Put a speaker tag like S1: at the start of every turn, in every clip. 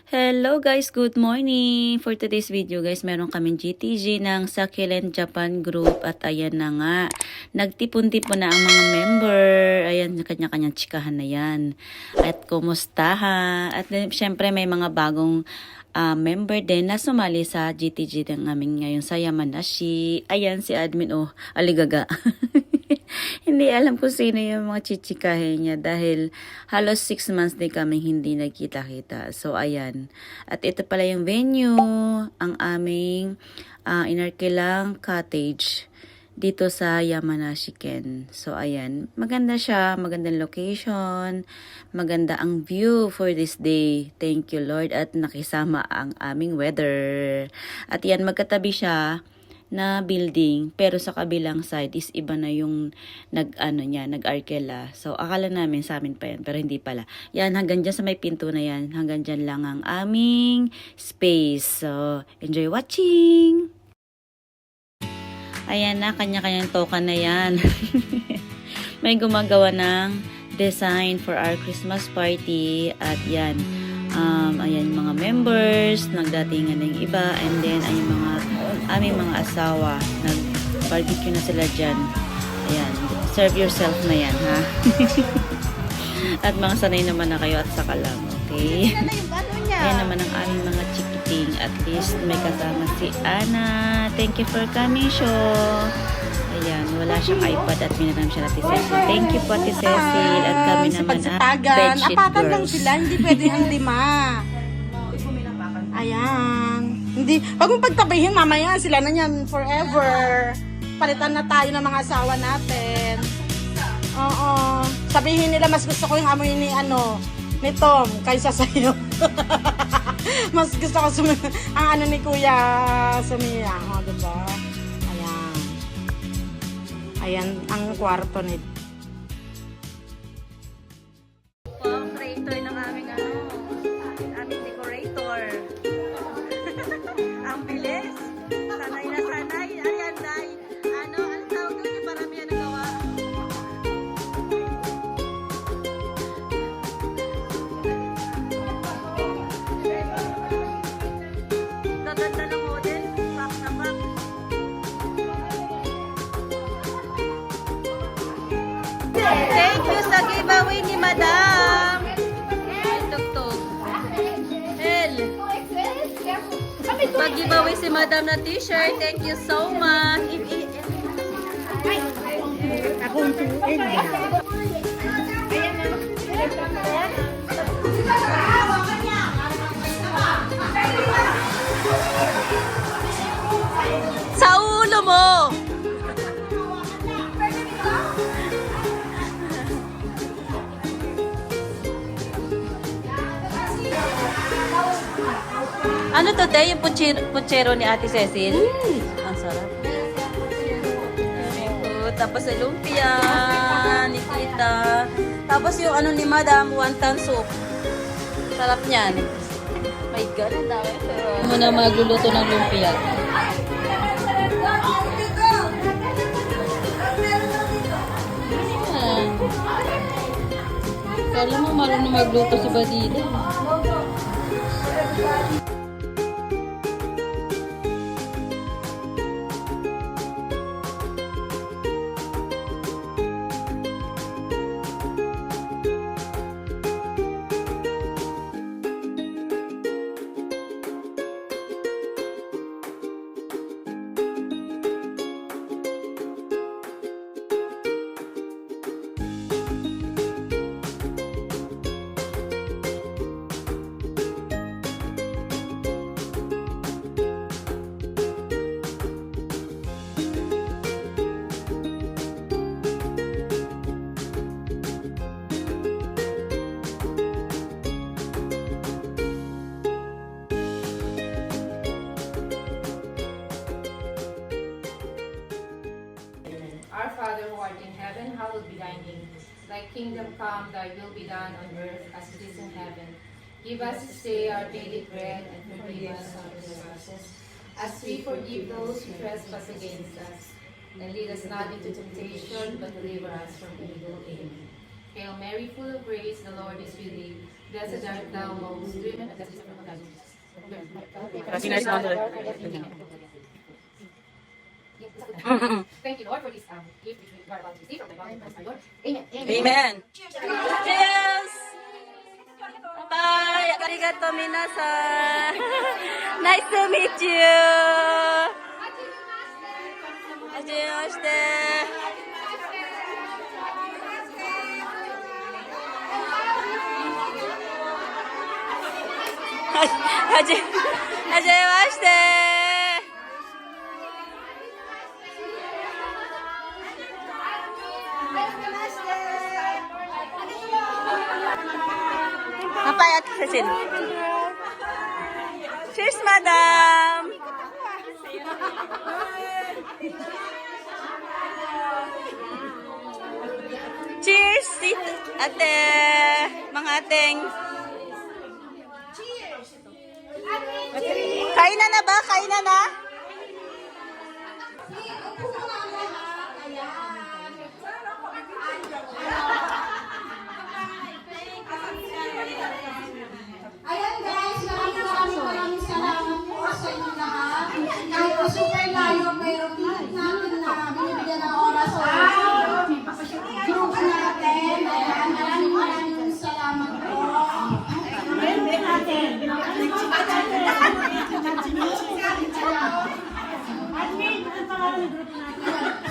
S1: Hello guys, good morning! For today's video guys, meron kaming GTG ng Succulent Japan Group at ayan na nga, nagtipon-tipon na ang mga member. Ayan, kanya-kanyang chikahan na yan. At kumustahan. At syempre may mga bagong member din na sumali sa GTG ng amin ngayon sa Yamanashi. Ayan si admin, oh, aligaga. Hindi alam kung sino yung mga chichikahin niya dahil halos 6 months din kami hindi nagkita-kita. So, ayan. At ito pala yung venue, ang aming Inarkilang Cottage dito sa Yamanashi Ken. So, ayan. Maganda siya, magandang location, maganda ang view for this day. Thank you, Lord. At nakisama ang aming weather. At yan, magkatabi siya na building, pero sa kabilang side is iba na yung nag-arkela. So, akala namin sa amin pa yan, pero hindi pala. Yan, hanggang dyan sa may pinto na yan, hanggang dyan lang ang aming space. So, enjoy watching! Ayan na, kanya-kanyang token na yan. May gumagawa ng design for our Christmas party. At yan, ayan mga members, nagdatingan ng iba, and then ay aming mga asawa, nag-barbecue na sila dyan. Ayan, serve yourself na yan, ha? At mga sanay naman na kayo at saka lang, okay? Ayan naman ang aming mga chikiting. At least may kasama si Ana. Thank you for coming, show. Ayan, wala siyang iPad at minaram siya natin Cecil. Thank you po, Ate Cecil. At kami naman bedsheet
S2: apakan
S1: girls.
S2: lang sila, hindi pwede ang 5. Ayan. Hindi, wag mong pagtabihin, mamaya sila na yan forever. Palitan na tayo ng mga asawa natin. Oo. Sabihin nila, mas gusto ko yung amoy ni Tom kaysa sa'yo. Mas gusto ko ang ni Kuya Sumia. O, diba? Ayan. Ayan ang kwarto nito.
S1: Ang creator ng aming aming decorator. Ang bilis. Sanay na sanay. Ayan, day. Anong tawag doon? Yung paramihan na gawa. Gaganda ng model. Back na back. Thank you sa giveaway ni Madam. Tugtog. El. Pag-giveaway si Madam na t-shirt. Thank you so much.
S2: Akong tuwin.
S1: Sa ulo mo. Ano to, te? Yung puchero ni Ate Cecil? Ang sarap. Tapos sa lumpia, ni Tita. Tapos yung ni Madam, wonton soup. Sarap niyan. My God, ang dami. Muna magluluto ng lumpia. Kala mo marunong magluto si Badida.
S3: Our Father who art in heaven, hallowed be thy name. Thy kingdom come, thy will be done on earth as it is in heaven. Give us this day our daily bread, and forgive us our trespasses, as we forgive those who trespass against us. And lead us not into temptation, but deliver us from evil. Amen. Hail Mary, full of grace, the Lord is with thee. Blessed art thou amongst women, and blessed is the fruit of thy womb. Thank you, Lord, for this gift which we are about to receive from the God of Christ, our Lord. Amen.
S1: Amen. Cheers! Bye! Arigato minasan! Nice to meet you! Hajimemashite! Hajimemashite! Napayat Cecil. Cheers, madam! Cheers, ate! Mga ateng! Kainan na ba? Kainan na?
S4: Ayan guys, maraming salamat po sa inyo lahat. Kahit po super layo, pero pilit natin na binibigyan ng oras sa group natin. Ayan, maraming salamat po.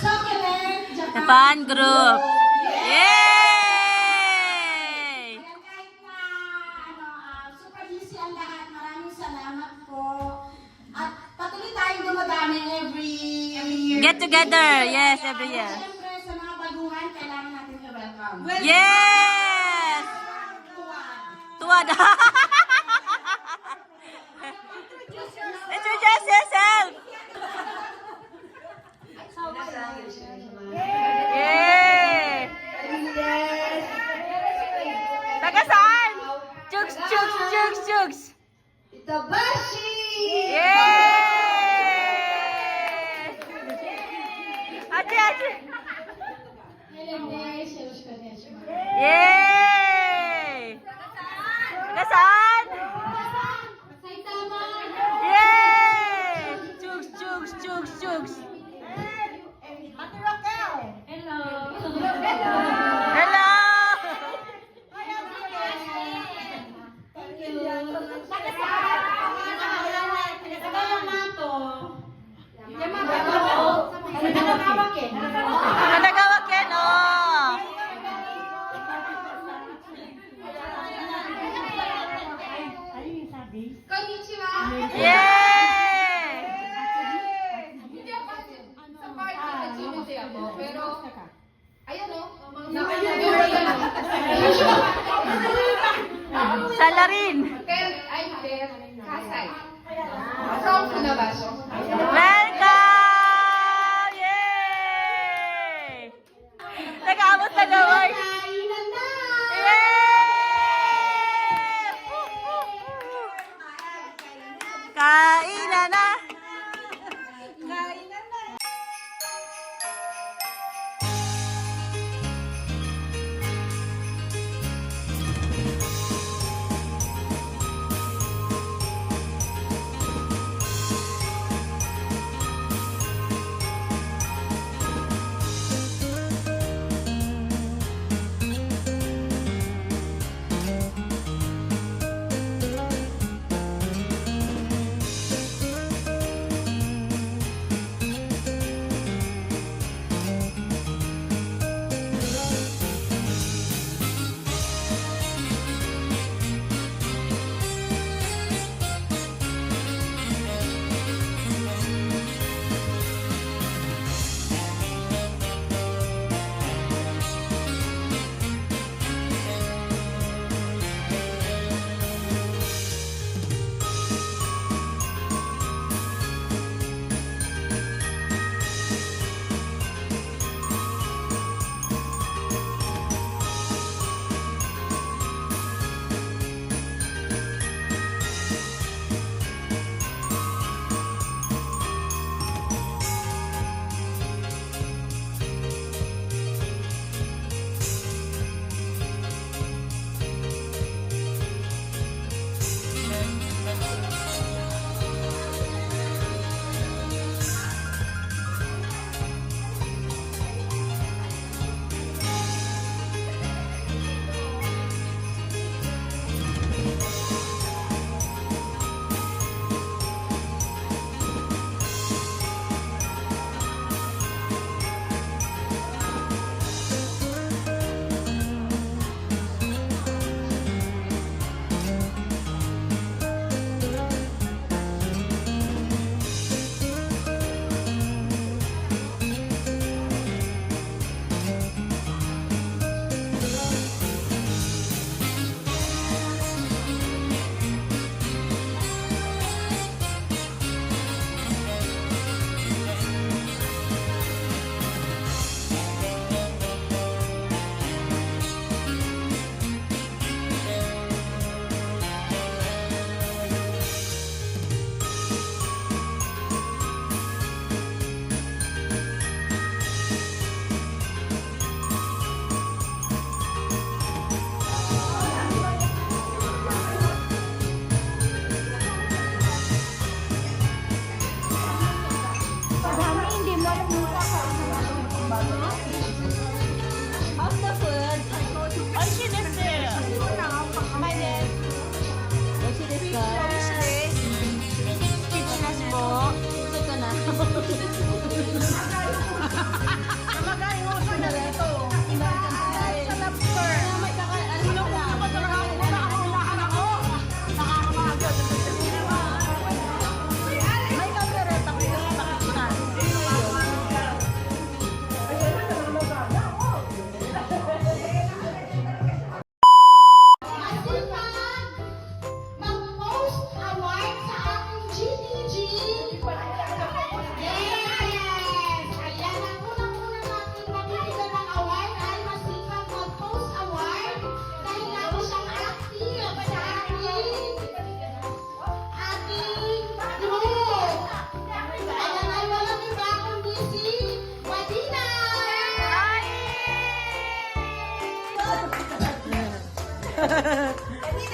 S4: Succulent Japan.
S1: Japan Group. Yay!
S4: Kahit na super busy ang lahat, maraming salamat po. At patuloy tayong dumadami every year.
S1: Get together. Yes, every year.
S4: Siyempre, sa mga baguhan, kailangan natin i-welcome.
S1: Yes! Tuwad. Introduce yourself. Yay! Taga saan? Chugs, chugs, chugs, chugs.
S4: Itabashi!
S1: Yay! Ate, ate. Yay! Taga saan? Yay! Chugs, chugs, chugs, chugs. Hello! Kanagawa Ken, oh!
S4: Konnichiwa!
S1: Yay!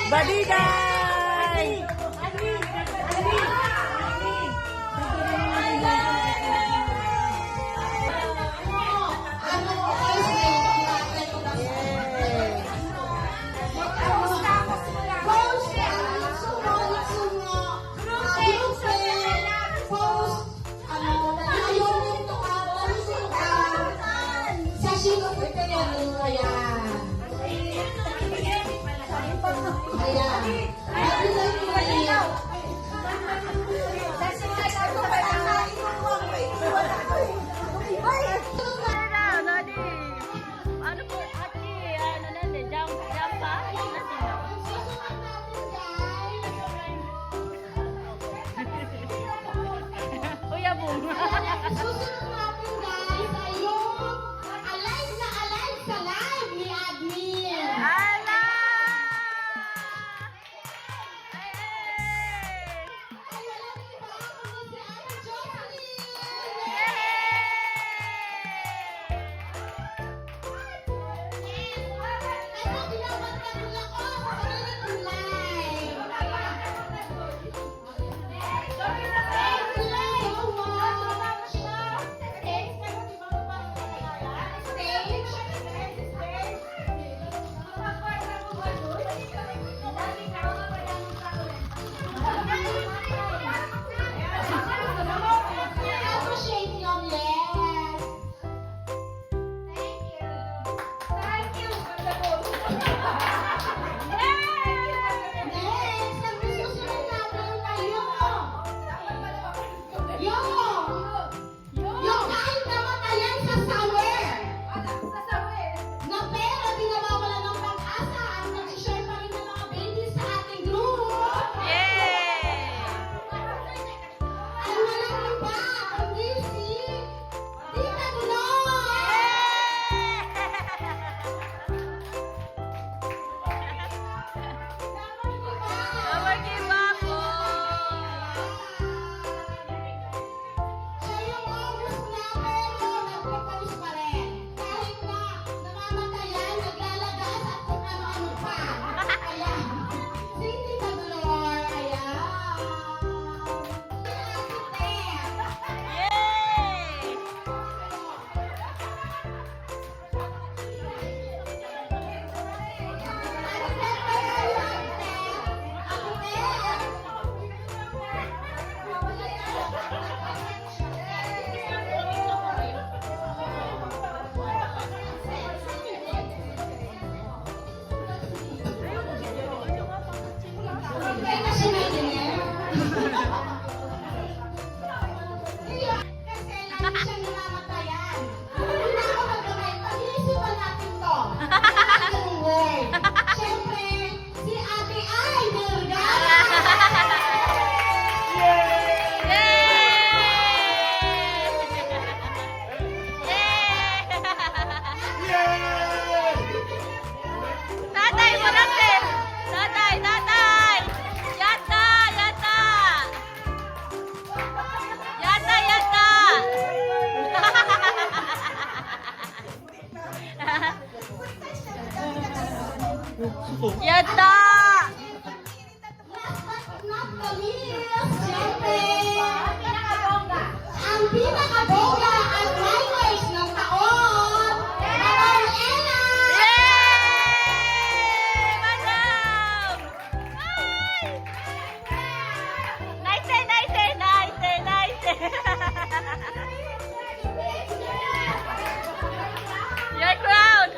S2: Badigay!
S1: Ano po, ate, ano natin, jump pa? Kuya Bong.
S4: Susunod natin guys ay yung alive na alive sa live ni Admin.
S1: Ala!
S4: Ay, walang iba kundi si Ate Jocelyn. Ito, binabanta ko lang ako sa sarili kong live. Thank you so much. Appreciate your yes. Next, ang susunod natin ay yung kahit namatayan sa sawer na pero di nawawala ng pag-asa ang nag-share pa rin ng mga babies sa ating group.
S1: Yay!
S4: Ay walang iba, kundi si Tita Glo.
S1: Never give up po.
S4: Siya yung August na pero nagpapalis pa rin. Kahit na namamatayan, naglalagas at kung ano-ano pa. Ayan. Si Tita Glor, ayan.
S1: Yay!
S4: Okay na si Millionaire. Kasi lagi siyang namamatayan. Hindi na ako magkamay. Pag-iisipan natin to. Ang word. Siyempre, si Ate Ay Vergara.
S1: Tatay mo natin! Tatay! Tatay! Yata! Yata! Yata! Yata! Yata!
S4: Last but not the least, siyempre, ang pinakabongga at drivers ng taon, Madam Ella!
S1: Yay! Madam! Hi! Nice! Nice! Nice! Nice! Your crown!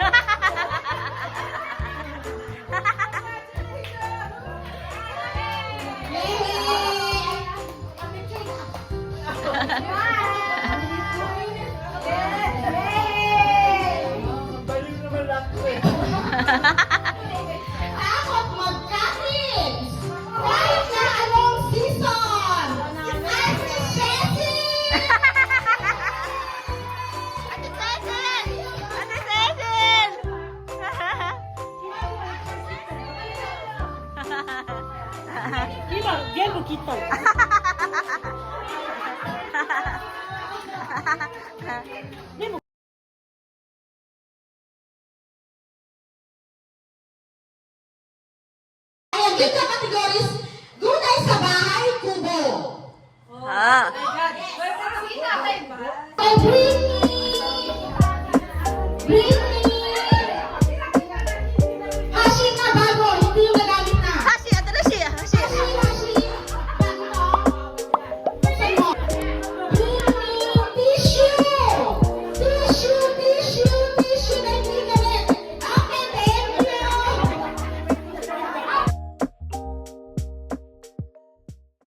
S4: Takot magka-kids! Kahit na anong season! Ate Ceci!
S1: Ate Cecil! Ate Cecil!
S2: Gelo kita.
S4: Kaya Every